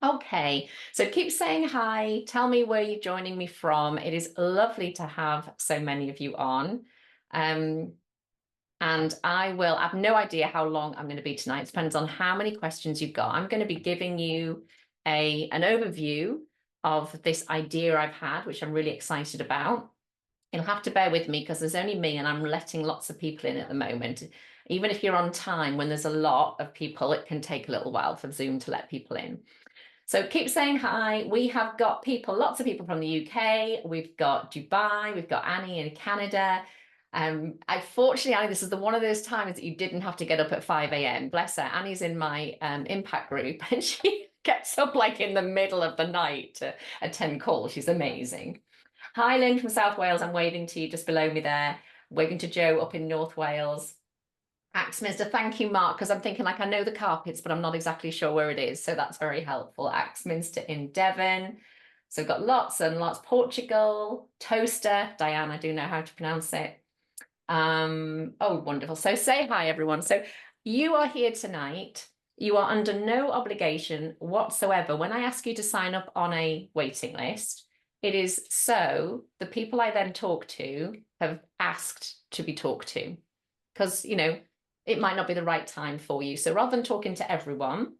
Okay, so keep saying hi. Tell me where you're joining me from. It is lovely to have so many of you on. Um, and I have no idea how long I'm going to be tonight. It depends on how many questions you've got. I'm going to be giving you an overview of this idea I've had, which I'm really excited about. You'll have to bear with me because there's only me and I'm letting lots of people in at the moment. Even if you're on time, when there's a lot of people, it can take a little while for Zoom to let people in. So keep saying hi. We have got people, lots of people from the UK. We've got Dubai. We've got Annie in Canada. Fortunately, Annie, this is one of those times that you didn't have to get up at 5 a.m. Bless her. Annie's in my impact group and she gets up like in the middle of the night to attend calls. She's amazing. Hi, Lynn from South Wales. I'm waving to you just below me there. Waving to Joe up in North Wales. Axminster, thank you, Mark, because I'm thinking like I know the carpets, but I'm not exactly sure where it is. So that's very helpful. Axminster in Devon. So we've got lots and lots. Portugal, Toaster, Diane, I do know how to pronounce it. Oh, wonderful. So say hi, everyone. So you are here tonight. You are under no obligation whatsoever. When I ask you to sign up on a waiting list, it is so the people I then talk to have asked to be talked to. Because, it might not be the right time for you. So rather than talking to everyone,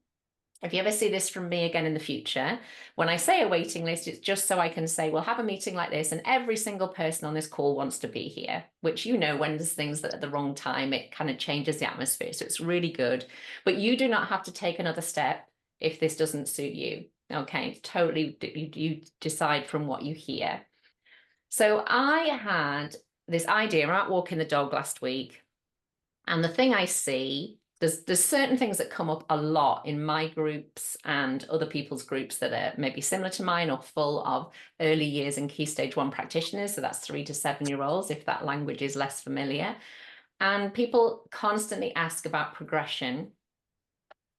if you ever see this from me again in the future, when I say a waiting list, it's just so I can say, we'll have a meeting like this, and every single person on this call wants to be here, which, when there's things that at the wrong time, it kind of changes the atmosphere. So it's really good. But you do not have to take another step if this doesn't suit you. Okay, totally, you decide from what you hear. So I had this idea. I'm out walking the dog last week. And the thing I see, there's certain things that come up a lot in my groups and other people's groups that are maybe similar to mine or full of early years and key stage 1 practitioners. So that's 3 to 7 year olds, if that language is less familiar. And people constantly ask about progression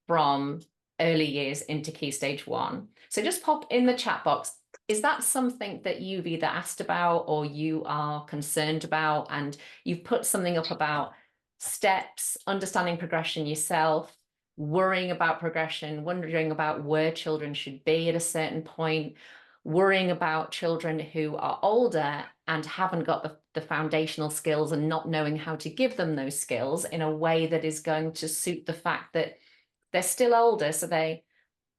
from early years into key stage 1. So just pop in the chat box. Is that something that you've either asked about or you are concerned about? And you've put something up about steps, understanding progression yourself, worrying about progression, wondering about where children should be at a certain point, worrying about children who are older and haven't got the foundational skills and not knowing how to give them those skills in a way that is going to suit the fact that they're still older, so they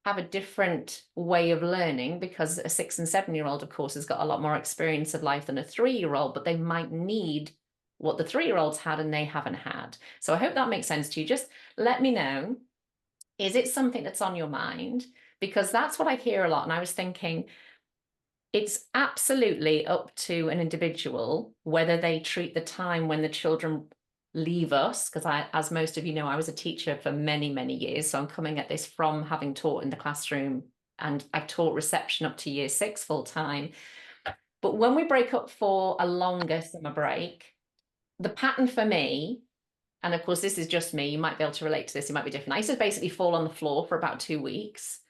have a different way of learning, because a 6 and 7 year old, of course, has got a lot more experience of life than a 3 year old, but they might need what the 3 year olds had and they haven't had. So I hope that makes sense to you. Just let me know, is it something that's on your mind? Because that's what I hear a lot. And I was thinking, it's absolutely up to an individual whether they treat the time when the children leave us, because as most of you know, I was a teacher for many, many years. So I'm coming at this from having taught in the classroom, and I've taught reception up to year 6 full time. But when we break up for a longer summer break, the pattern for me, and of course, this is just me, you might be able to relate to this, it might be different. I used to basically fall on the floor for about 2 weeks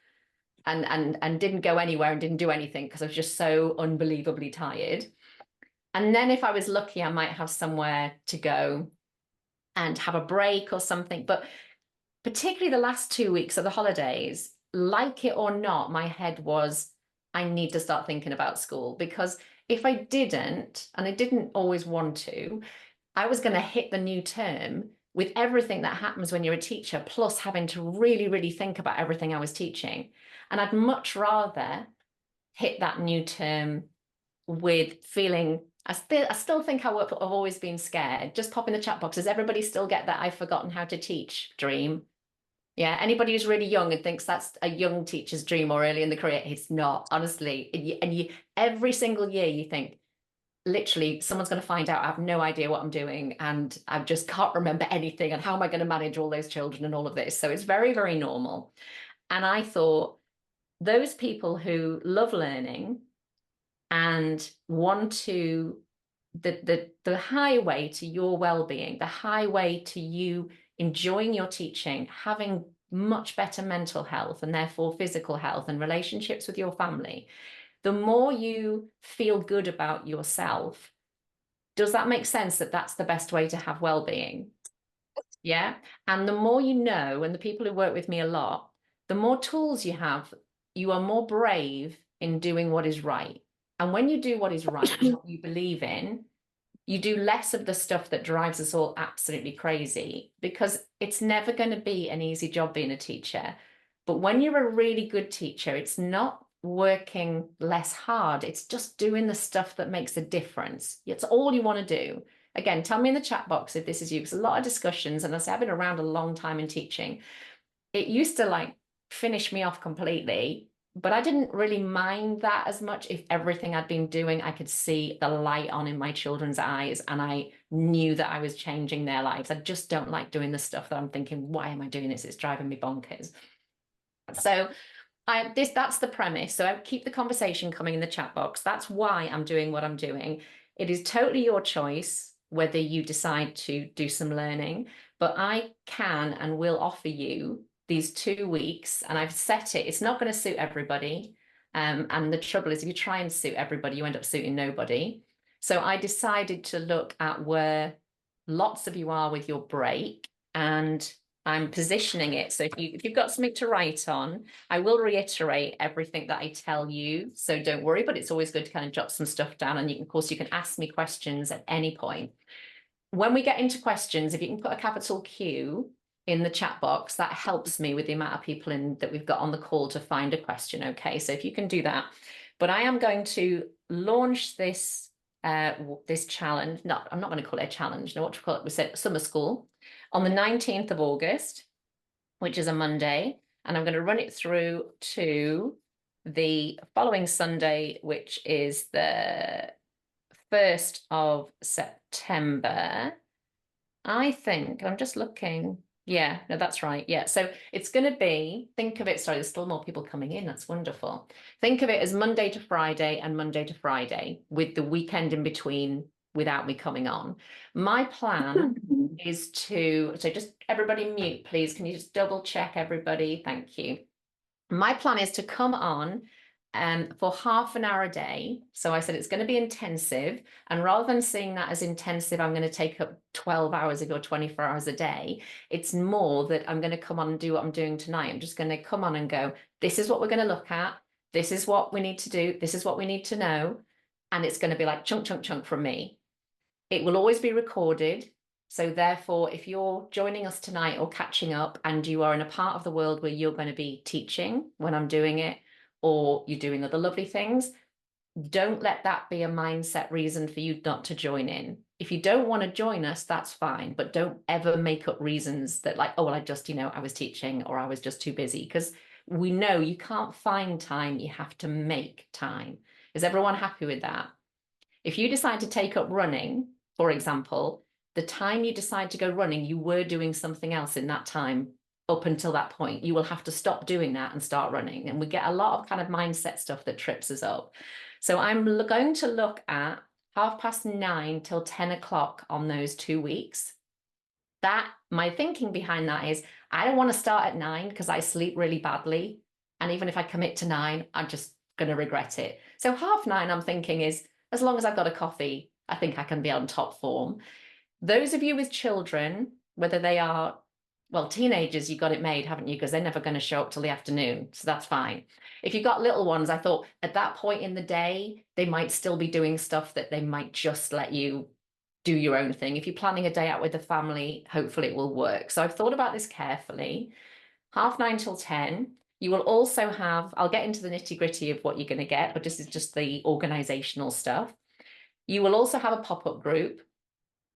and didn't go anywhere and didn't do anything because I was just so unbelievably tired. And then if I was lucky, I might have somewhere to go and have a break or something. But particularly the last 2 weeks of the holidays, like it or not, my head was, I need to start thinking about school, because if I didn't, and I didn't always want to, I was going to hit the new term with everything that happens when you're a teacher, plus having to really, really think about everything I was teaching. And I'd much rather hit that new term with feeling, I still think I've always been scared. Just pop in the chat box. Does everybody still get that I've forgotten how to teach dream? Yeah, anybody who's really young and thinks that's a young teacher's dream or early in the career, it's not, honestly. And you every single year you think, literally, someone's going to find out I have no idea what I'm doing and I just can't remember anything, and how am I going to manage all those children and all of this? So it's very, very normal. And I thought, those people who love learning and want to, the highway to your well-being, the highway to you enjoying your teaching, having much better mental health and therefore physical health and relationships with your family, the more you feel good about yourself. Does that make sense, that that's the best way to have well-being? Yeah. And the more you know, and the people who work with me a lot, the more tools you have you are more brave in doing what is right. And when you do what is right, what you believe in, you do less of the stuff that drives us all absolutely crazy, because it's never going to be an easy job being a teacher. But when you're a really good teacher, it's not working less hard. It's just doing the stuff that makes a difference. It's all you want to do. Again, tell me in the chat box if this is you, because a lot of discussions, and I say I've been around a long time in teaching, it used to like finish me off completely, but I didn't really mind that as much. If everything I'd been doing, I could see the light on in my children's eyes, and I knew that I was changing their lives. I just don't like doing the stuff that I'm thinking, why am I doing this? It's driving me bonkers. So that's the premise. So I keep the conversation coming in the chat box. That's why I'm doing what I'm doing. It is totally your choice whether you decide to do some learning, but I can and will offer you these 2 weeks, and I've set it. It's not going to suit everybody. And the trouble is, if you try and suit everybody, you end up suiting nobody. So I decided to look at where lots of you are with your break, and I'm positioning it. So if you've got something to write on, I will reiterate everything that I tell you. So don't worry, but it's always good to kind of jot some stuff down. And of course, you can ask me questions at any point. When we get into questions, if you can put a capital Q in the chat box, that helps me with the amount of people that we've got on the call to find a question. Okay, so if you can do that. But I am going to launch this challenge. No, I'm not going to call it a challenge. No, what to call it? We said summer school on the 19th of August, which is a Monday. And I'm going to run it through to the following Sunday, which is the 1st of September. I think, I'm just looking. Yeah, no, that's right. Yeah, so it's going to be, think of it, sorry, there's still more people coming in. That's wonderful. Think of it as Monday to Friday and Monday to Friday, with the weekend in between without me coming on. My plan is so just everybody mute, please. Can you just double check everybody? Thank you. My plan is to come on for half an hour a day. So I said it's going to be intensive. And rather than seeing that as intensive, I'm going to take up 12 hours or 24 hours a day. It's more that I'm going to come on and do what I'm doing tonight. I'm just going to come on and go, this is what we're going to look at. This is what we need to do. This is what we need to know. And it's going to be like chunk, chunk, chunk from me. It will always be recorded. So therefore, if you're joining us tonight or catching up and you are in a part of the world where you're going to be teaching when I'm doing it, or you're doing other lovely things, don't let that be a mindset reason for you not to join in. If you don't want to join us, that's fine, but don't ever make up reasons that like, oh, well, I just, I was teaching or I was just too busy, because we know you can't find time, you have to make time. Is everyone happy with that? If you decide to take up running, for example, the time you decide to go running, you were doing something else in that time up until that point. You will have to stop doing that and start running. And we get a lot of kind of mindset stuff that trips us up. So I'm going to look at 9:30 till 10 o'clock on those 2 weeks. My thinking behind that is I don't want to start at 9 because I sleep really badly. And even if I commit to 9, I'm just going to regret it. So 9:30, I'm thinking, is as long as I've got a coffee, I think I can be on top form. Those of you with children, whether they are, well, teenagers, you got it made, haven't you? Because they're never going to show up till the afternoon. So that's fine. If you've got little ones, I thought at that point in the day, they might still be doing stuff that they might just let you do your own thing. If you're planning a day out with the family, hopefully it will work. So I've thought about this carefully. 9:30 till 10. You will also have, I'll get into the nitty gritty of what you're going to get, but this is just the organizational stuff. You will also have a pop-up group,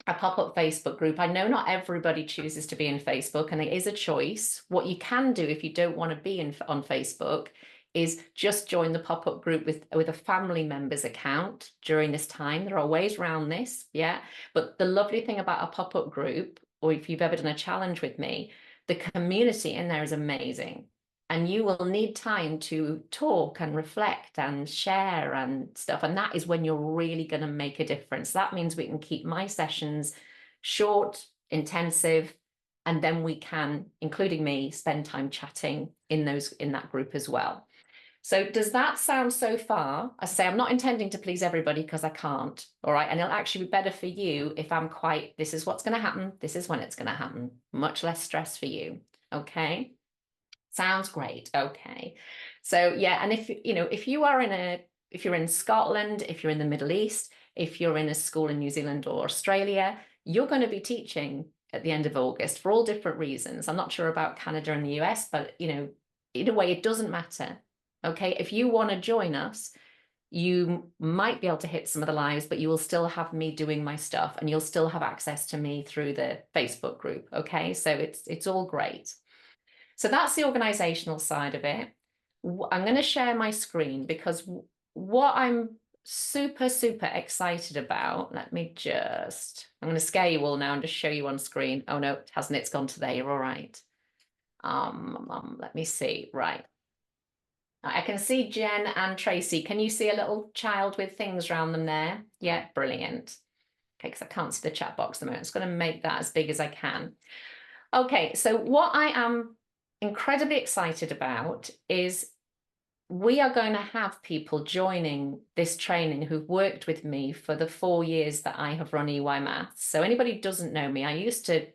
a pop-up Facebook group. I know not everybody chooses to be in Facebook, and it is a choice. What you can do if you don't want to be on Facebook is just join the pop-up group with a family member's account during this time. There are ways around this, yeah. But the lovely thing about a pop-up group, or if you've ever done a challenge with me, the community in there is amazing. And you will need time to talk and reflect and share and stuff. And that is when you're really going to make a difference. That means we can keep my sessions short, intensive, and then we can, including me, spend time chatting in that group as well. So does that sound so far? I say I'm not intending to please everybody because I can't. All right. And it'll actually be better for you if I'm this is what's going to happen. This is when it's going to happen. Much less stress for you. Okay. Sounds great. Okay. So yeah, and if you know, if you're in Scotland, if you're in the Middle East, if you're in a school in New Zealand or Australia, you're going to be teaching at the end of August for all different reasons. I'm not sure about Canada and the US, but you know, in a way, it doesn't matter. Okay. If you want to join us, you might be able to hit some of the lives, but you will still have me doing my stuff and you'll still have access to me through the Facebook group. Okay. So it's all great. So that's the organizational side of it. I'm going to share my screen because what I'm super, super excited about, I'm going to scare you all now and just show you on screen. Oh no, it hasn't, it's gone to there, you're all right. Let me see, right. I can see Jen and Tracy. Can you see a little child with things around them there? Yeah, brilliant. Okay, because I can't see the chat box at the moment. I'm just going to make that as big as I can. Okay, so what I am incredibly excited about is we are going to have people joining this training who've worked with me for the 4 years that I have run EYMaths. So anybody who doesn't know me, I used to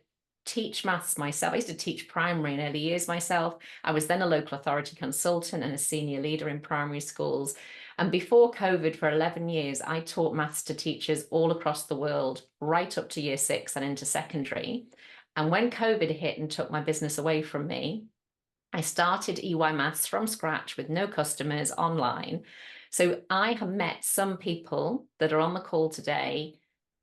teach maths myself. I used to teach primary and early years myself. I was then a local authority consultant and a senior leader in primary schools. And before COVID, for 11 years, I taught maths to teachers all across the world, right up to year 6 and into secondary. And when COVID hit and took my business away from me, I started EYMaths from scratch with no customers online. So I have met some people that are on the call today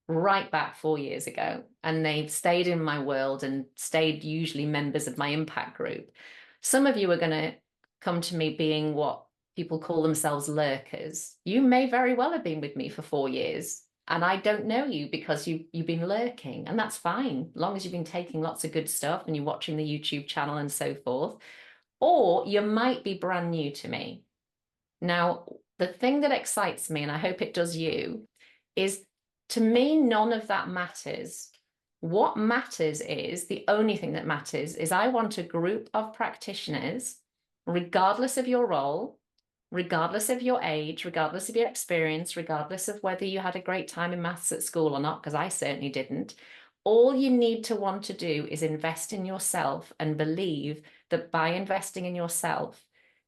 right back 4 years ago, and they've stayed in my world and stayed usually members of my impact group. Some of you are going to come to me being what people call themselves lurkers. You may very well have been with me for 4 years and I don't know you because you've been lurking, and that's fine, as long as you've been taking lots of good stuff and you're watching the YouTube channel and so forth. Or you might be brand new to me. Now, the thing that excites me, and I hope it does you, is to me, none of that matters. What matters is, the only thing that matters is I want a group of practitioners, regardless of your role, regardless of your age, regardless of your experience, regardless of whether you had a great time in maths at school or not, because I certainly didn't. All you need to want to do is invest in yourself and believe that by investing in yourself,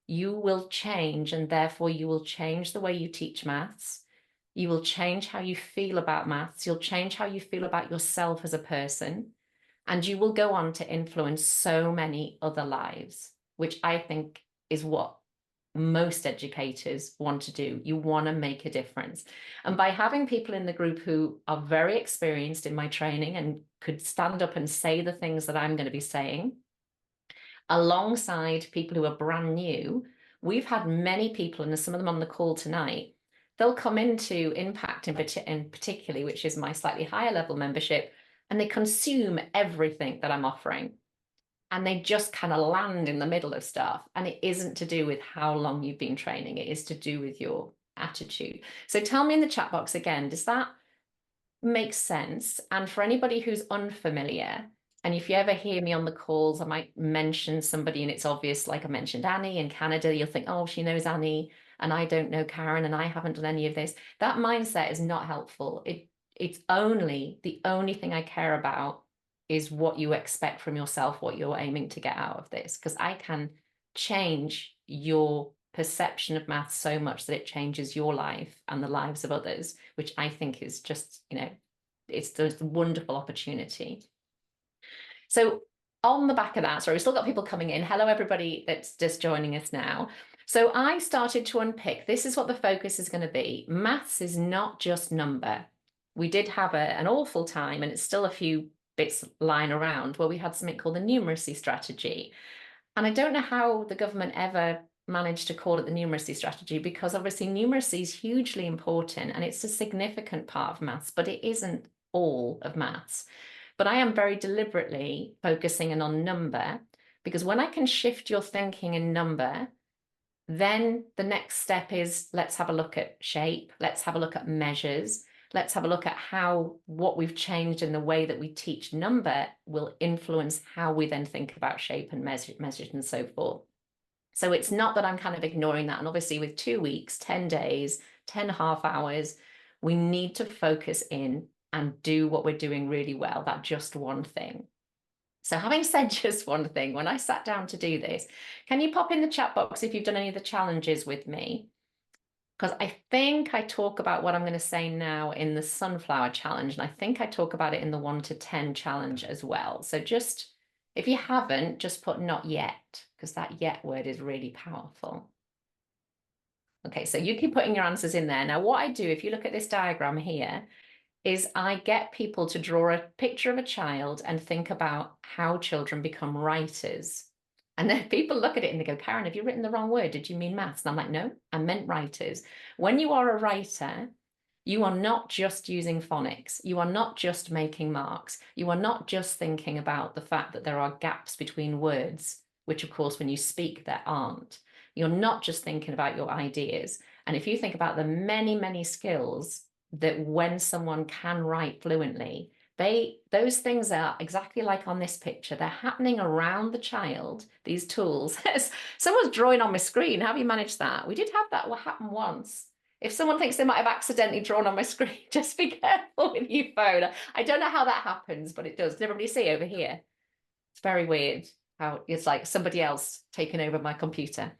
you will change, and therefore you will change the way you teach maths. You will change how you feel about maths. You'll change how you feel about yourself as a person. And you will go on to influence so many other lives, which I think is what most educators want to do. You want to make a difference. And by having people in the group who are very experienced in my training and could stand up and say the things that I'm going to be saying, alongside people who are brand new, we've had many people, and there's some of them on the call tonight, they'll come into Impact in particularly, which is my slightly higher level membership, and they consume everything that I'm offering. And they just kind of land in the middle of stuff. And it isn't to do with how long you've been training, it is to do with your attitude. So tell me in the chat box again, does that make sense? And for anybody who's unfamiliar, and if you ever hear me on the calls, I might mention somebody and it's obvious, like I mentioned Annie in Canada, you'll think, oh, she knows Annie and I don't know Karen and I haven't done any of this. That mindset is not helpful. It's only, the only thing I care about is what you expect from yourself, what you're aiming to get out of this, because I can change your perception of math so much that it changes your life and the lives of others, which I think is just, you know, it's a wonderful opportunity. So on the back of that, sorry, we've still got people coming in. Hello, everybody that's just joining us now. So I started to unpick, this is what the focus is going to be. Maths is not just number. We did have an awful time, and it's still a few bits lying around, where we had something called the numeracy strategy. And I don't know how the government ever managed to call it the numeracy strategy, because obviously numeracy is hugely important and it's a significant part of maths, but it isn't all of maths. But I am very deliberately focusing in on number, because when I can shift your thinking in number, then the next step is, let's have a look at shape, let's have a look at measures, let's have a look at how what we've changed in the way that we teach number will influence how we then think about shape and measures and so forth. So it's not that I'm kind of ignoring that. And obviously with 2 weeks, 10 days, 10.5 hours, we need to focus in and do what we're doing really well, that just one thing. So having said just one thing, when I sat down to do this, can you pop in the chat box if you've done any of the challenges with me? Because I think I talk about what I'm going to say now in the sunflower challenge, and I think I talk about it in the 1 to 10 challenge as well. So just, if you haven't, just put not yet, because that yet word is really powerful. Okay, so you keep putting your answers in there. Now, what I do, if you look at this diagram here, is I get people to draw a picture of a child and think about how children become writers. And then people look at it and they go, Karen, have you written the wrong word? Did you mean maths? And I'm like, no, I meant writers. When you are a writer, you are not just using phonics. You are not just making marks. You are not just thinking about the fact that there are gaps between words, which of course, when you speak, there aren't. You're not just thinking about your ideas. And if you think about the many, many skills that when someone can write fluently, those things are exactly like on this picture. They're happening around the child, these tools. Someone's drawing on my screen. How have you managed that? We did have that happen once. If someone thinks they might have accidentally drawn on my screen, just be careful with your phone. I don't know how that happens, but it does. Did everybody see over here? It's very weird how it's like somebody else taking over my computer.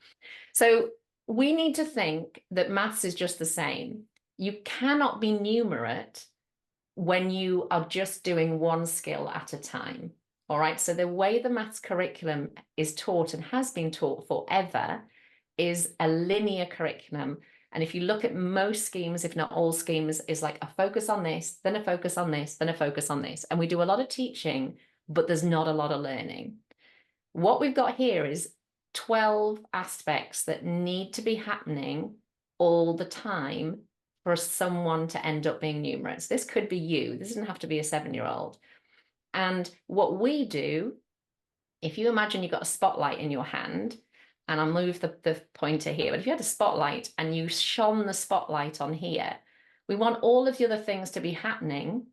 So we need to think that maths is just the same. You cannot be numerate when you are just doing one skill at a time. All right. So the way the maths curriculum is taught and has been taught forever is a linear curriculum. And if you look at most schemes, if not all schemes, is like a focus on this, then a focus on this, then a focus on this. And we do a lot of teaching, but there's not a lot of learning. What we've got here is 12 aspects that need to be happening all the time for someone to end up being numerate. This could be you. This doesn't have to be a 7-year-old. And what we do, if you imagine you've got a spotlight in your hand, and I'll move the pointer here, but if you had a spotlight and you shone the spotlight on here, we want all of the other things to be happening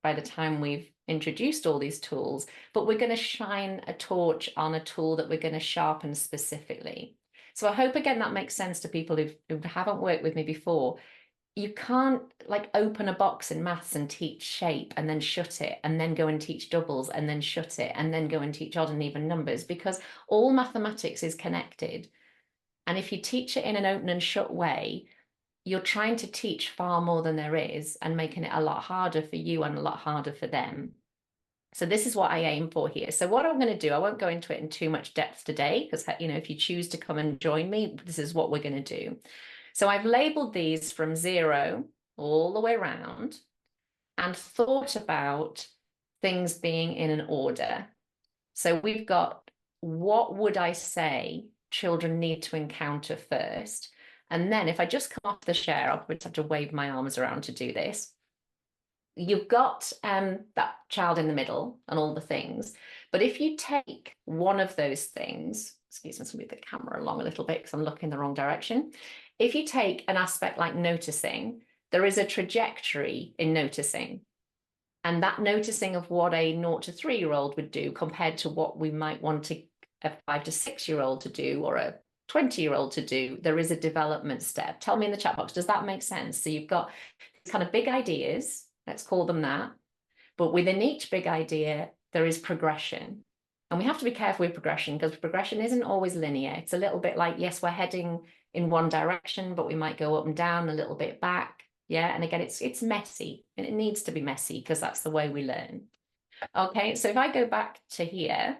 by the time we've introduced all these tools, but we're going to shine a torch on a tool that we're going to sharpen specifically. So I hope, again, that makes sense to people who haven't worked with me before. You can't like open a box in maths and teach shape and then shut it and then go and teach doubles and then shut it and then go and teach odd and even numbers, because all mathematics is connected. And if you teach it in an open and shut way, you're trying to teach far more than there is and making it a lot harder for you and a lot harder for them. So this is what I aim for here. So what I'm going to do, I won't go into it in too much depth today, because, you know, if you choose to come and join me, this is what we're going to do. So I've labeled these from 0 all the way around and thought about things being in an order. So we've got, what would I say children need to encounter first? And then if I just come off the share, I'll have to wave my arms around to do this. You've got that child in the middle and all the things. But if you take one of those things, excuse me, let's move the camera along a little bit because I'm looking the wrong direction. If you take an aspect like noticing, there is a trajectory in noticing. And that noticing of what a 0 to 3-year-old would do compared to what we might want a 5 to 6-year-old to do or a 20-year-old to do, there is a development step. Tell me in the chat box, does that make sense? So you've got these kind of big ideas, let's call them that. But within each big idea, there is progression. And we have to be careful with progression, because progression isn't always linear. It's a little bit like, yes, we're heading in one direction, but we might go up and down, a little bit back. Yeah. And again, it's messy, and it needs to be messy because that's the way we learn. Okay. So if I go back to here,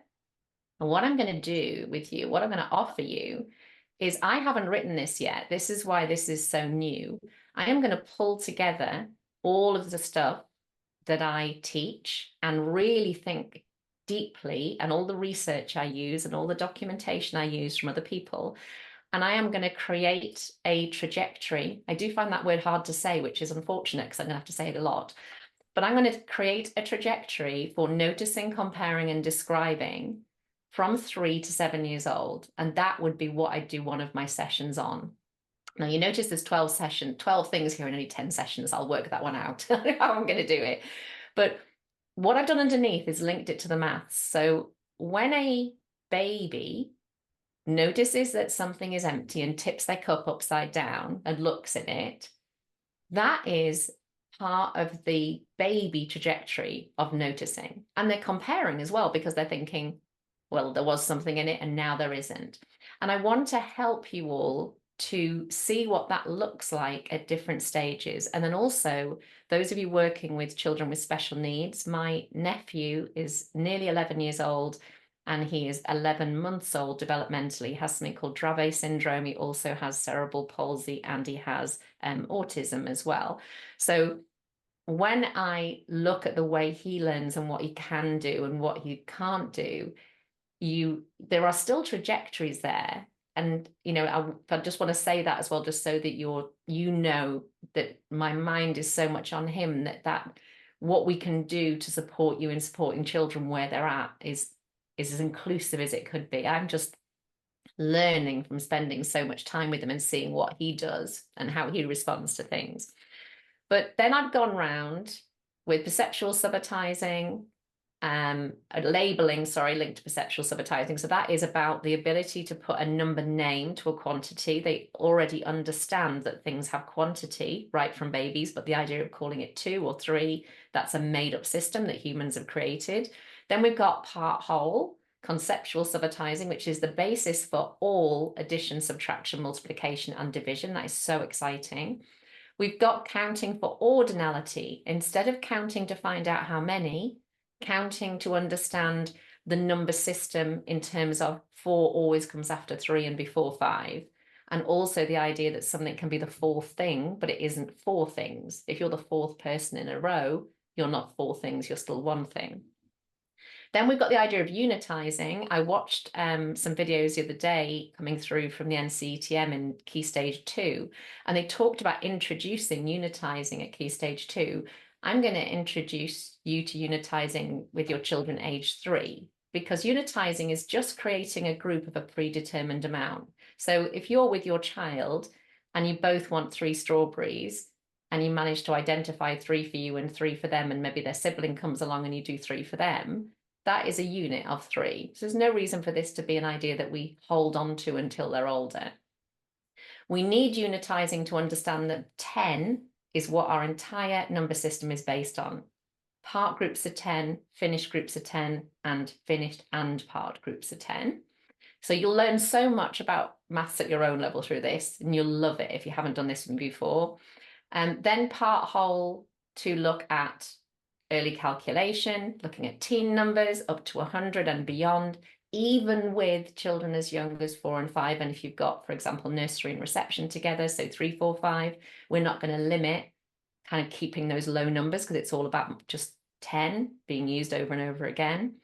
and what I'm going to do with you, what I'm going to offer you is, I haven't written this yet. This is why this is so new. I am going to pull together all of the stuff that I teach and really think deeply, and all the research I use and all the documentation I use from other people. And I am going to create a trajectory. I do find that word hard to say, which is unfortunate because I'm going to have to say it a lot. But I'm going to create a trajectory for noticing, comparing, and describing from 3 to 7 years old. And that would be what I do one of my sessions on. Now, you notice there's 12 things here and only 10 sessions. I'll work that one out, how I'm going to do it. But what I've done underneath is linked it to the maths. So when a baby notices that something is empty and tips their cup upside down and looks in it, that is part of the baby trajectory of noticing. And they're comparing as well, because they're thinking, well, there was something in it and now there isn't. And I want to help you all to see what that looks like at different stages. And then also, those of you working with children with special needs, my nephew is nearly 11 years old and he is 11 months old developmentally. He has something called Dravet syndrome. He also has cerebral palsy and he has autism as well. So when I look at the way he learns and what he can do and what he can't do, there are still trajectories there. And I just want to say that as well, just so that you know that my mind is so much on him, that what we can do to support you in supporting children where they're at is as inclusive as it could be. I'm just learning from spending so much time with him and seeing what he does and how he responds to things. But then I've gone round with perceptual subitizing, labeling, linked to perceptual subitizing. So that is about the ability to put a number name to a quantity. They already understand that things have quantity right from babies, but the idea of calling it 2 or 3, that's a made-up system that humans have created. Then we've got part whole, conceptual subitizing, which is the basis for all addition, subtraction, multiplication, and division. That is so exciting. We've got counting for ordinality. Instead of counting to find out how many, counting to understand the number system in terms of 4 always comes after 3 and before 5. And also the idea that something can be the 4th thing, but it isn't 4 things. If you're the 4th person in a row, you're not 4 things, you're still 1 thing. Then we've got the idea of unitizing. I watched some videos the other day coming through from the NCETM in Key Stage 2, and they talked about introducing unitizing at Key Stage 2. I'm going to introduce you to unitizing with your children age 3, because unitizing is just creating a group of a predetermined amount. So if you're with your child and you both want 3 strawberries, and you manage to identify 3 for you and 3 for them, and maybe their sibling comes along and you do 3 for them, that is a unit of 3. So there's no reason for this to be an idea that we hold on to until they're older. We need unitizing to understand that 10 is what our entire number system is based on. Part groups are 10, finished groups are 10, and finished and part groups are 10. So you'll learn so much about maths at your own level through this, and you'll love it if you haven't done this before. Then part whole to look at early calculation, looking at teen numbers up to 100 and beyond, even with children as young as 4 and 5. And if you've got, for example, nursery and reception together, so 3, 4, 5, we're not going to limit kind of keeping those low numbers, because it's all about just 10 being used over and over again.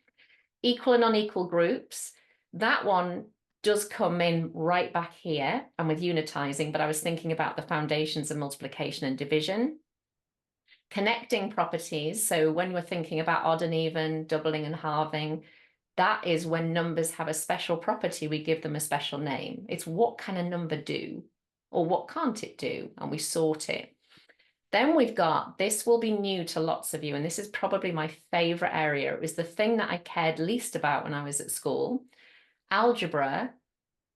Equal and unequal groups, that one does come in right back here and with unitizing, but I was thinking about the foundations of multiplication and division. Connecting properties, so when we're thinking about odd and even, doubling and halving, that is when numbers have a special property, we give them a special name. It's what can a number do, or what can't it do, and we sort it. Then we've got, this will be new to lots of you, and this is probably my favorite area. It was the thing that I cared least about when I was at school. Algebra,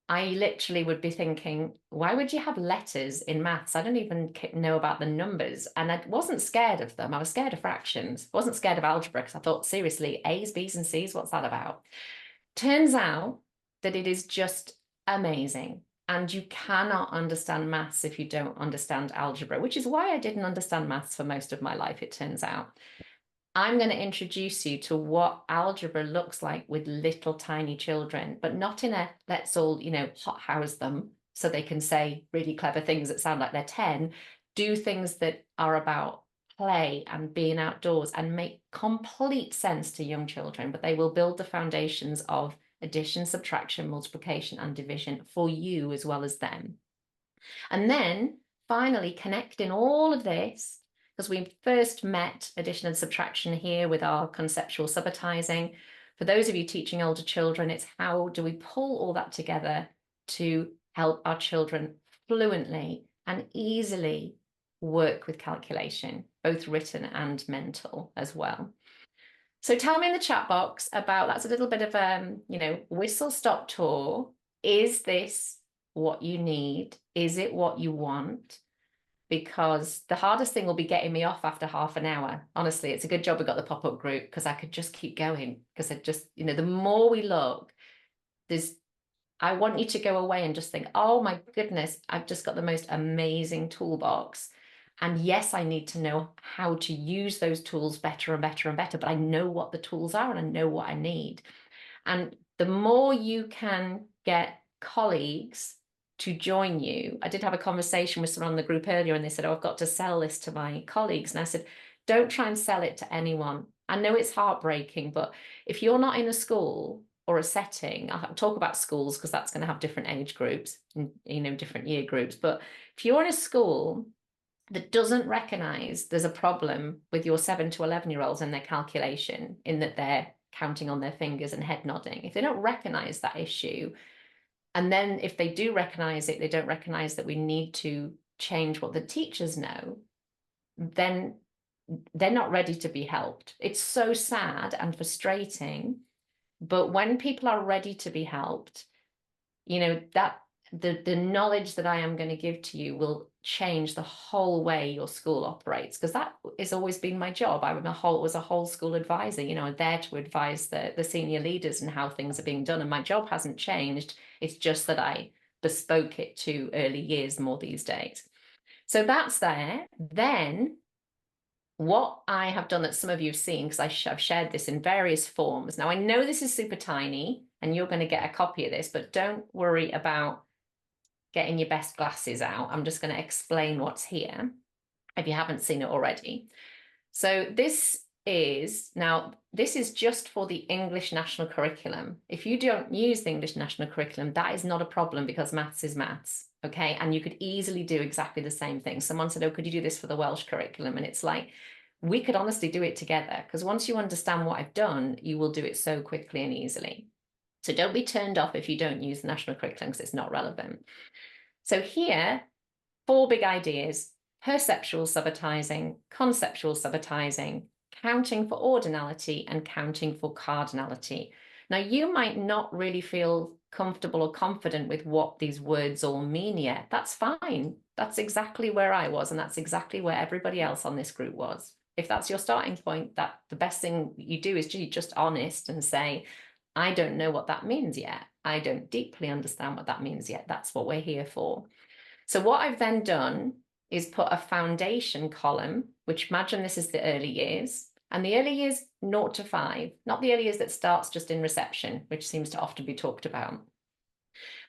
I literally would be thinking, why would you have letters in maths? I don't even know about the numbers. And I wasn't scared of them. I was scared of fractions. I wasn't scared of algebra, because I thought, seriously, A's, B's, and C's, what's that about? Turns out that it is just amazing. And you cannot understand maths if you don't understand algebra, which is why I didn't understand maths for most of my life, it turns out. I'm going to introduce you to what algebra looks like with little tiny children, but not in a let's all, hothouse them so they can say really clever things that sound like they're 10. Do things that are about play and being outdoors and make complete sense to young children, but they will build the foundations of addition, subtraction, multiplication, and division for you as well as them. And then finally, connecting all of this, because we first met addition and subtraction here with our conceptual subitizing. For those of you teaching older children, it's how do we pull all that together to help our children fluently and easily work with calculation, both written and mental as well. So tell me in the chat box about, that's a little bit of whistle stop tour. Is this what you need? Is it what you want? because the hardest thing will be getting me off after half an hour. Honestly, it's a good job we got the pop-up group, because I could just keep going, because I just, the more we look, I want you to go away and just think, oh my goodness, I've just got the most amazing toolbox. And yes, I need to know how to use those tools better and better and better, but I know what the tools are and I know what I need. And the more you can get colleagues to join you. I did have a conversation with someone in the group earlier, and they said, oh, I've got to sell this to my colleagues. And I said, don't try and sell it to anyone. I know it's heartbreaking, but if you're not in a school or a setting, I'll talk about schools because that's going to have different age groups and, different year groups. But if you're in a school that doesn't recognize there's a problem with your 7 to 11-year-olds and their calculation, in that they're counting on their fingers and head nodding, if they don't recognize that issue, and then if they do recognize it, they don't recognize that we need to change what the teachers know, then they're not ready to be helped. It's so sad and frustrating. But when people are ready to be helped, that the knowledge that I am going to give to you will change the whole way your school operates, because that has always been my job. I was a whole school advisor, there to advise the senior leaders and how things are being done. And my job hasn't changed. It's just that I bespoke it to early years more these days. So that's there. Then what I have done that some of you have seen, because I've shared this in various forms. Now, I know this is super tiny and you're going to get a copy of this, but don't worry about getting your best glasses out. I'm just going to explain what's here if you haven't seen it already. So this is just for the English National Curriculum. If you don't use the English National Curriculum, that is not a problem, because maths is maths, okay? And you could easily do exactly the same thing. Someone said, oh, could you do this for the Welsh curriculum? And it's like, we could honestly do it together, because once you understand what I've done, you will do it so quickly and easily. So don't be turned off if you don't use the national curriculum, because it's not relevant. So here, 4 big ideas: perceptual subitizing, conceptual subitizing, counting for ordinality, and counting for cardinality. Now, you might not really feel comfortable or confident with what these words all mean yet. That's fine. That's exactly where I was, and that's exactly where everybody else on this group was. If that's your starting point, that the best thing you do is just honest and say, I don't know what that means yet. I don't deeply understand what that means yet. That's what we're here for. So what I've then done is put a foundation column, which, imagine this is the early years, and the early years 0 to 5, not the early years that starts just in reception, which seems to often be talked about.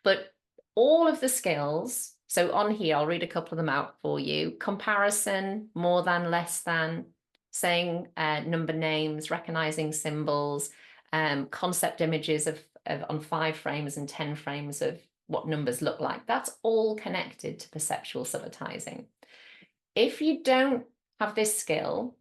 But all of the skills, so on here, I'll read a couple of them out for you: comparison, more than, less than, saying number names, recognizing symbols, concept images of on 5 frames and 10 frames of what numbers look like. That's all connected to perceptual subitizing. If you don't have this skill,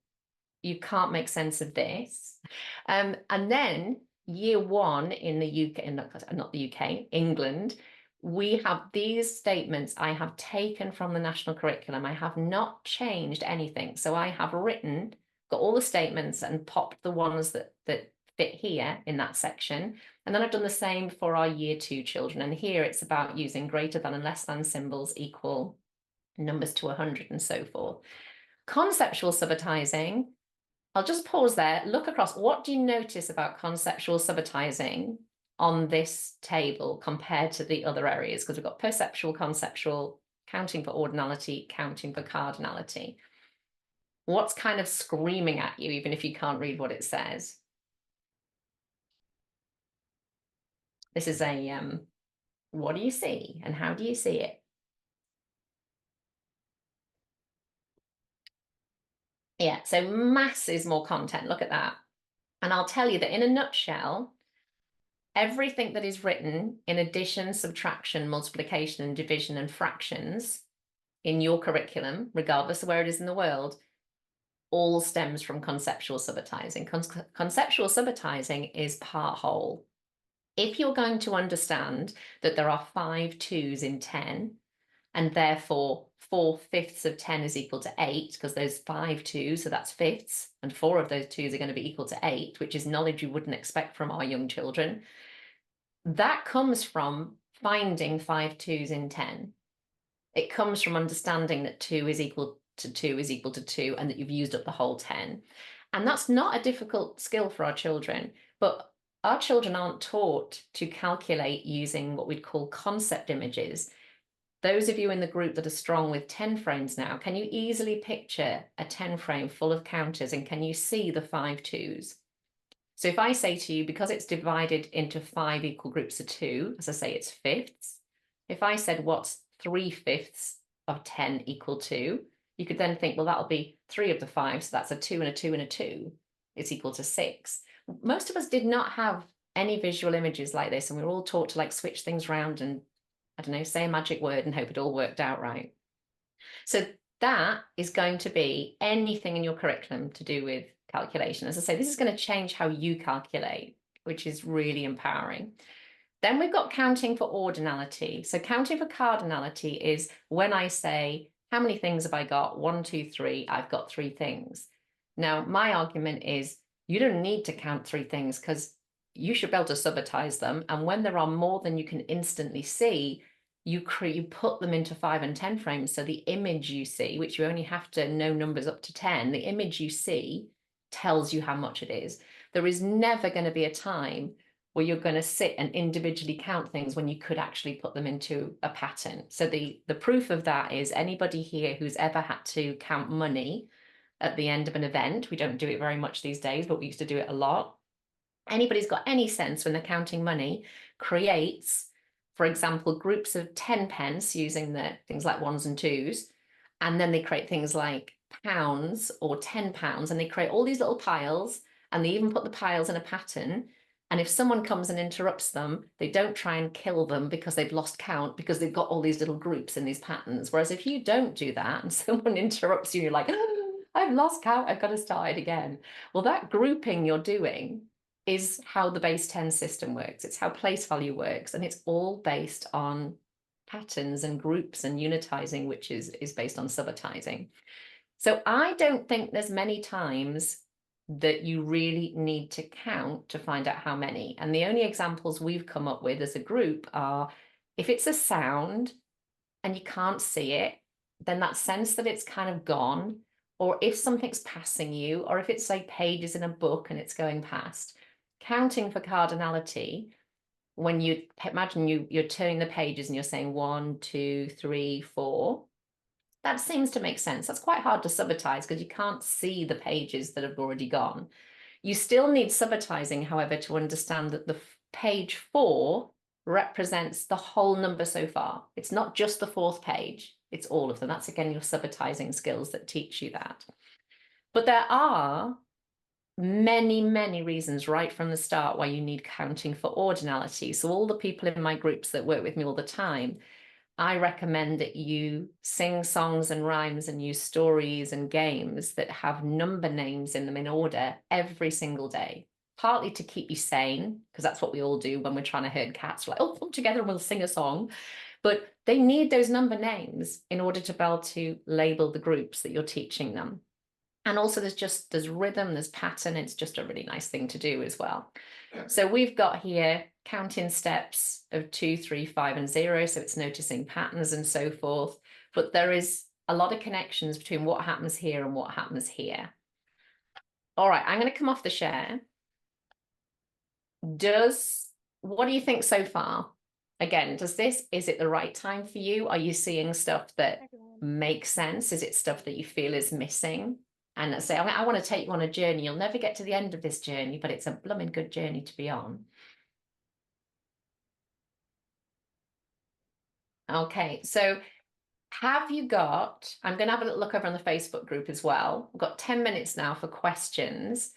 you can't make sense of this. And then year 1 in the UK, not the UK, England, we have these statements I have taken from the national curriculum. I have not changed anything. So I have got all the statements and popped the ones that fit here in that section. And then I've done the same for our year 2 children. And here it's about using greater than and less than symbols, equal, numbers to 100, and so forth. Conceptual subitizing, I'll just pause there, look across. What do you notice about conceptual subitizing on this table compared to the other areas? Because we've got perceptual, conceptual, counting for ordinality, counting for cardinality. What's kind of screaming at you, even if you can't read what it says? This is a, what do you see and how do you see it? Yeah, so mass is more content. Look at that. And I'll tell you that in a nutshell, everything that is written in addition, subtraction, multiplication, and division and fractions in your curriculum, regardless of where it is in the world, all stems from conceptual subitizing. Conceptual subitizing is part whole. If you're going to understand that there are 5 2s in 10, and therefore 4/5 of 10 is equal to 8, because there's 5 2s, so that's fifths, and 4 of those 2s are going to be equal to 8, which is knowledge you wouldn't expect from our young children. That comes from finding 5 2s in 10. It comes from understanding that 2 is equal to 2 is equal to 2 and that you've used up the whole 10. And that's not a difficult skill for our children, but our children aren't taught to calculate using what we'd call concept images. Those of you in the group that are strong with 10 frames now, can you easily picture a 10 frame full of counters, and can you see the 5 2s? So if I say to you, because it's divided into 5 equal groups of 2, as I say, it's fifths. If I said, what's 3/5 of 10 equal to, you could then think, well, that'll be 3 of the 5, so that's a 2 and a 2 and a 2. It's equal to 6. Most of us did not have any visual images like this, and we were all taught to like switch things around and, I don't know, say a magic word and hope it all worked out right. So that is going to be anything in your curriculum to do with calculation. As I say, this is going to change how you calculate, which is really empowering. Then we've got counting for ordinality. So counting for cardinality is when I say, how many things have I got? 1, 2, 3, I've got 3 things. Now, my argument is you don't need to count 3 things because you should be able to subitize them. And when there are more than you can instantly see, you put them into 5 and 10 frames. So the image you see, which you only have to know numbers up to 10, the image you see tells you how much it is. There is never going to be a time where you're going to sit and individually count things when you could actually put them into a pattern. So the proof of that is anybody here who's ever had to count money at the end of an event. We don't do it very much these days, but we used to do it a lot. Anybody's got any sense when they're counting money creates, for example, groups of 10 pence using the things like 1s and 2s, and then they create things like pounds or 10 pounds, and they create all these little piles, and they even put the piles in a pattern. And if someone comes and interrupts them, they don't try and kill them because they've lost count, because they've got all these little groups in these patterns. Whereas if you don't do that and someone interrupts you, you're like, oh, I've lost count, I've got to start it again. Well, that grouping you're doing is how the base 10 system works. It's how place value works. And it's all based on patterns and groups and unitizing, which is based on subitizing. So I don't think there's many times that you really need to count to find out how many. And the only examples we've come up with as a group are if it's a sound and you can't see it, then that sense that it's kind of gone, or if something's passing you, or if it's like pages in a book and it's going past. Counting for cardinality, when you imagine you're turning the pages and you're saying 1, 2, 3, 4, that seems to make sense. That's quite hard to subitize because you can't see the pages that have already gone. You still need subitizing, however, to understand that the page 4 represents the whole number so far. It's not just the 4th page, it's all of them. That's again your subitizing skills that teach you that. But there are many, many reasons right from the start why you need counting for ordinality. So all the people in my groups that work with me all the time, I recommend that you sing songs and rhymes and use stories and games that have number names in them in order every single day. Partly to keep you sane, because that's what we all do when we're trying to herd cats. We're like, oh, come together and we'll sing a song. But they need those number names in order to be able to label the groups that you're teaching them. And also there's rhythm, there's pattern. It's just a really nice thing to do as well. So we've got here counting steps of 2, 3, 5, and 0. So it's noticing patterns and so forth. But there is a lot of connections between what happens here and what happens here. All right, I'm going to come off the share. What do you think so far? Again, is it the right time for you? Are you seeing stuff that makes sense? Is it stuff that you feel is missing? And let's say, I want to take you on a journey. You'll never get to the end of this journey, but it's a blooming good journey to be on. Okay, so have you got, I'm going to have a little look over on the Facebook group as well. We've got 10 minutes now for questions.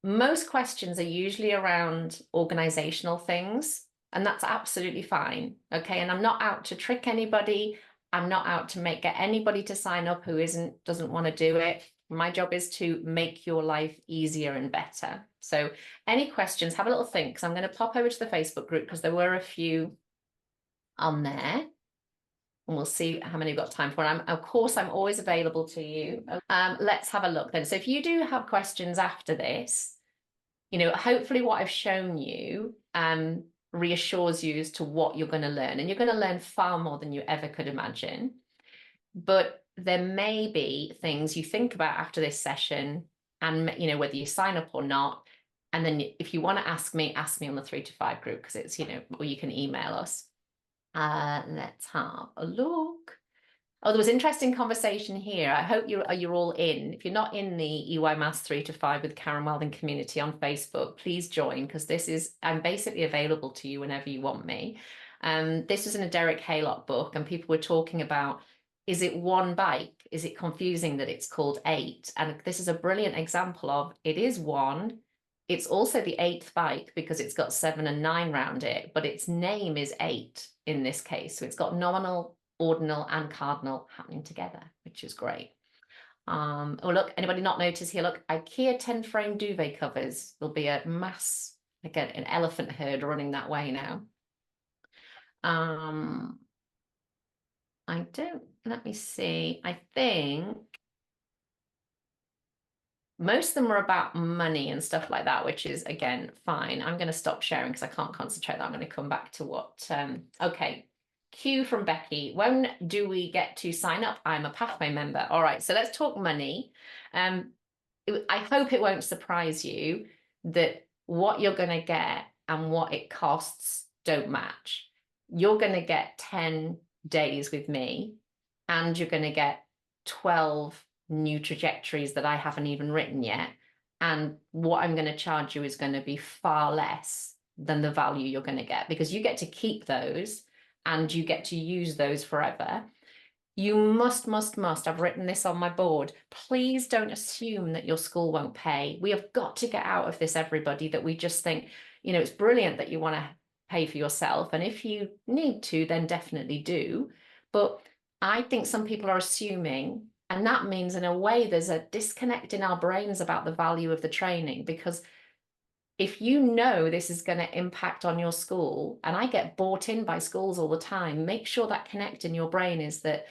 Most questions are usually around organizational things, and that's absolutely fine. Okay, and I'm not out to trick anybody. I'm not out to get anybody to sign up who doesn't want to do it. My job is to make your life easier and better. So any questions, have a little think, because I'm going to pop over to the Facebook group because there were a few on there. And we'll see how many we've got time for. And of course, I'm always available to you. Let's have a look then. So if you do have questions after this, hopefully what I've shown you reassures you as to what you're going to learn. And you're going to learn far more than you ever could imagine. But there may be things you think about after this session, and you know, whether you sign up or not. And then if you want to ask me on the 3 to 5 group, because it's, you know, or you can email us. Let's have a look. Oh, there was interesting conversation here. I hope you're all in. If you're not in the EYMaths 3 to 5 with Karen Welding community on Facebook, please join, because I'm basically available to you whenever you want me. This was in a Derek Haylock book, and people were talking about, is it one bike? Is it confusing that it's called 8? And this is a brilliant example of, it is one. It's also the 8th bike because it's got 7 and 9 round it, but its name is 8 in this case. So it's got nominal, ordinal, and cardinal happening together, which is great. Oh, look, anybody not notice here? Look, IKEA 10 frame duvet covers. There'll be a mass, like an elephant herd running that way now. Let me see. I think most of them are about money and stuff like that, which is, again, fine. I'm going to stop sharing because I can't concentrate. I'm going to come back to what, okay. Q from Becky. When do we get to sign up? I'm a Pathway member. All right, so let's talk money. I hope it won't surprise you that what you're going to get and what it costs don't match. You're going to get 10 days with me, and you're going to get 12 new trajectories that I haven't even written yet. And what I'm going to charge you is going to be far less than the value you're going to get, because you get to keep those and you get to use those forever. You must, I've written this on my board, please don't assume that your school won't pay. We have got to get out of this, everybody, that we just think, you know, it's brilliant that you want to pay for yourself. And if you need to, then definitely do. But I think some people are assuming, and that means in a way there's a disconnect in our brains about the value of the training, because if you know this is going to impact on your school, and I get bought in by schools all the time, make sure that connect in your brain is that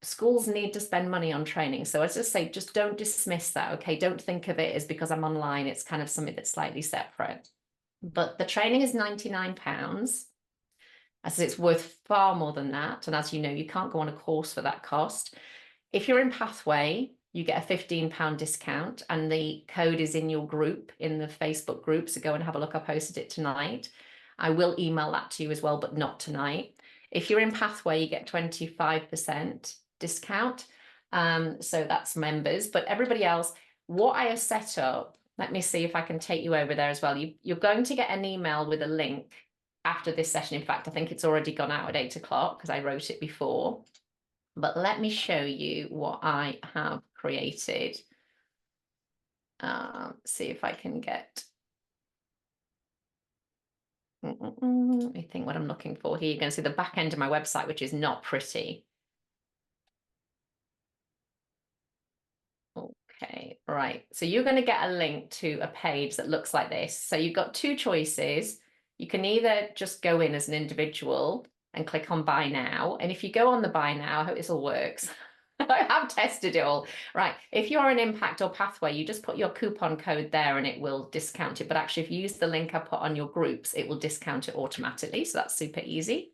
schools need to spend money on training. So I just say, just don't dismiss that, okay? Don't think of it as because I'm online, it's kind of something that's slightly separate. But the training is £99. As it's worth far more than that. And as you know, you can't go on a course for that cost. If you're in Pathway, you get a £15 discount, and the code is in your group, in the Facebook group. So go and have a look. I posted it tonight. I will email that to you as well, but not tonight. If you're in Pathway, you get 25% discount. So that's members, but everybody else, what I have set up, let me see if I can take you over there as well. You're going to get an email with a link after this session. In fact, I think it's already gone out at 8 o'clock because I wrote it before. But let me show you what I have created. See if I can get... Let me think what I'm looking for here. You're going to see the back end of my website, which is not pretty. Okay, right. So you're going to get a link to a page that looks like this. So you've got two choices. You can either just go in as an individual and click on buy now. And if you go on the buy now, I hope this all works. I have tested it all. Right. If you're an impact or pathway, you just put your coupon code there and it will discount it. But actually, if you use the link I put on your groups, it will discount it automatically. So that's super easy.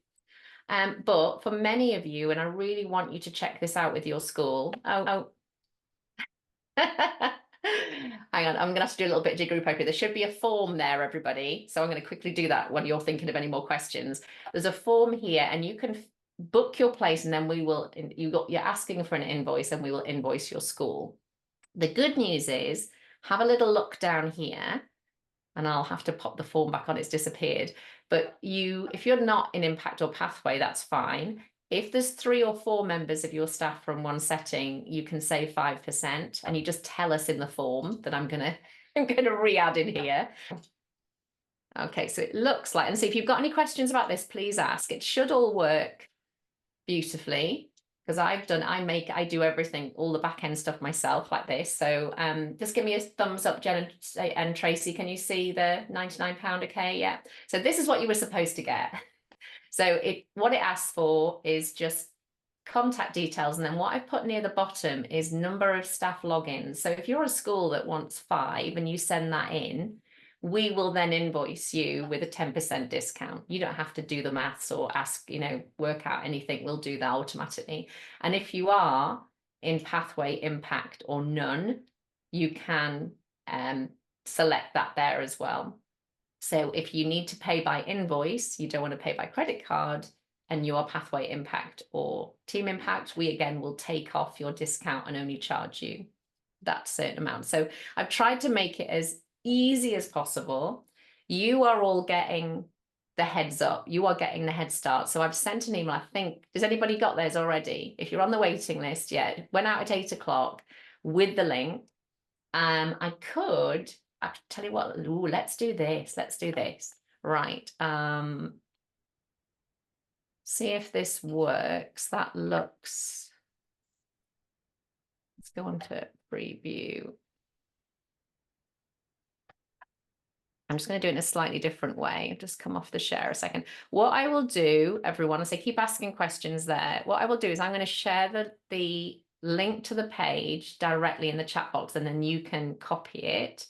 But for many of you, and I really want you to check this out with your school. Hang on, I'm going to have to do a little bit of group opening. There should be a form there, everybody. So I'm going to quickly do that when you're thinking of any more questions. There's a form here, and you can book your place, and then you're asking for an invoice, and we will invoice your school. The good news is, have a little look down here, and I'll have to pop the form back on. It's disappeared. But if you're not in Impact or Pathway, that's fine. If there's 3 or 4 members of your staff from one setting, you can save 5%, and you just tell us in the form that I'm gonna re-add in here. Okay, so it looks like, and so if you've got any questions about this, please ask. It should all work beautifully, because I do everything, all the back end stuff myself like this. So just give me a thumbs up, Jen and Tracy. Can you see the £99? Okay, yeah. So this is what you were supposed to get. So what it asks for is just contact details. And then what I've put near the bottom is number of staff logins. So if you're a school that wants 5 and you send that in, we will then invoice you with a 10% discount. You don't have to do the maths or ask, work out anything. We'll do that automatically. And if you are in pathway, impact, or none, you can select that there as well. So if you need to pay by invoice, you don't want to pay by credit card, and you are pathway impact or team impact, we again will take off your discount and only charge you that certain amount. So I've tried to make it as easy as possible. You are all getting the heads up. You are getting the head start. So I've sent an email. I think, has anybody got theirs already? If you're on the waiting list, yeah, went out at 8 o'clock with the link. I tell you what, let's do this. Let's do this. Right. See if this works. That looks, let's go on to preview. I'm just going to do it in a slightly different way. Just come off the share a second. What I will do, everyone, I say keep asking questions there. What I will do is I'm going to share the link to the page directly in the chat box, and then you can copy it.